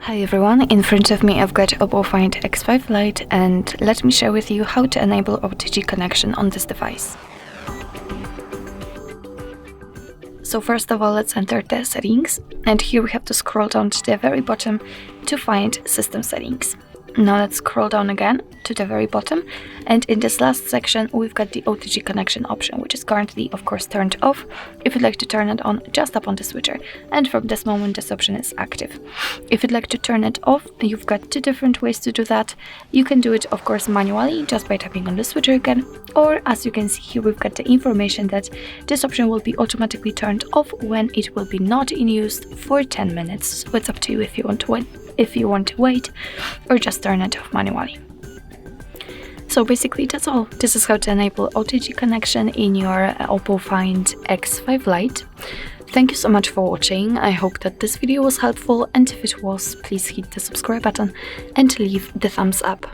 Hi everyone, in front of me I've got OPPO Find X5 Lite, and let me share with you how to enable OTG connection on this device. So first of all, let's enter the settings, and here we have to scroll down to the very bottom to find system settings. Now let's scroll down again to the very bottom, and in this last section we've got the OTG connection option, which is currently of course turned off. If you'd like to turn it on, just tap on the switcher, and from this moment this option is active. If you'd like to turn it off, you've got two different ways to do that. You can do it of course manually, just by tapping on the switcher again, or as you can see here, we've got the information that this option will be automatically turned off when it will be not in use for 10 minutes. So it's up to you if you want to wait or just turn it off manually. So basically that's all. This is how to enable OTG connection in your OPPO Find X5 Lite. Thank you so much for watching. I hope that this video was helpful, and if it was, please hit the subscribe button and leave the thumbs up.